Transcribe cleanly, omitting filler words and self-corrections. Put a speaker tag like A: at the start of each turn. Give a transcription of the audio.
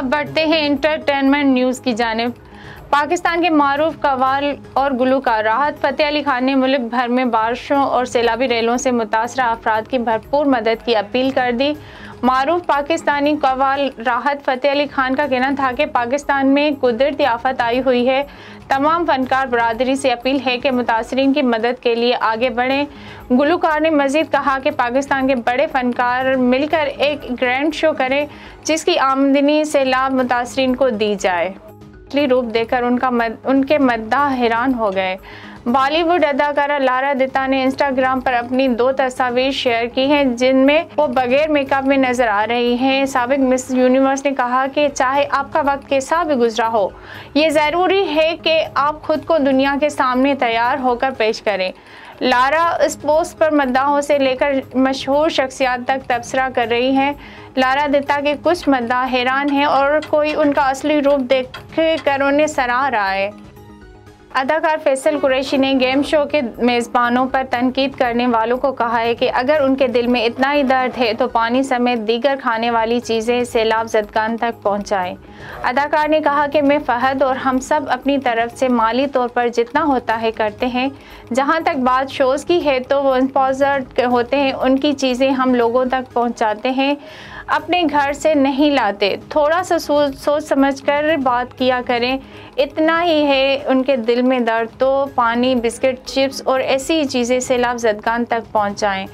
A: अब बढ़ते हैं एंटरटेनमेंट न्यूज़ की जानिब। पाकिस्तान के मारूफ कव्वाल और गुलकार राहत फ़तेह अली खान ने मुल्क भर में बारिशों और सैलाबी रेलों से मुतासरा अफराद की भरपूर मदद की अपील कर दी। मारूफ पाकिस्तानी कव्वाल राहत फ़तेह अली खान का कहना था कि पाकिस्तान में कुदरती आफत आई हुई है। तमाम फनकार बरादरी से अपील है कि मुतासरीन की मदद के लिए आगे बढ़ें। गुलकार ने मज़ीद कहा कि पाकिस्तान के बड़े फनकार मिलकर एक ग्रैंड शो करें जिसकी आमदनी सैलाब मुतासरीन को दी जाए। रूप देखकर उनके मद्दाह हैरान हो गए। बॉलीवुड अदाकारा लारा दत्ता ने इंस्टाग्राम पर अपनी 2 तस्वीर शेयर की हैं जिनमें वो बगैर मेकअप में नजर आ रही हैं। साबिक मिस यूनिवर्स ने कहा कि चाहे आपका वक्त कैसा भी गुजरा हो, ये ज़रूरी है कि आप खुद को दुनिया के सामने तैयार होकर पेश करें। लारा इस पोस्ट पर मद्दाहों से लेकर मशहूर शख्सियात तक तबसरा कर रही हैं। लारा दत्ता के कुछ मद्दाह हैरान हैं और कोई उनका असली रूप देख कर उन्हें सराह रहा है। अदाकार फैसल कुरैशी ने गेम शो के मेज़बानों पर तनकीद करने वालों को कहा है कि अगर उनके दिल में इतना ही दर्द है तो पानी समेत दीगर खाने वाली चीज़ें सैलाब ज़दगान तक पहुंचाएं। अदाकार ने कहा कि मैं फ़हद और हम सब अपनी तरफ से माली तौर पर जितना होता है करते हैं। जहां तक बात शोज़ की है तो वो स्पॉन्सर्ड होते हैं, उनकी चीज़ें हम लोगों तक पहुँचाते हैं, अपने घर से नहीं लाते। थोड़ा सा सोच समझ कर बात किया करें। इतना ही है उनके दिल में दर्द तो पानी, बिस्किट, चिप्स और ऐसी चीज़ें सैलाब ज़दगान तक पहुँचाएँ।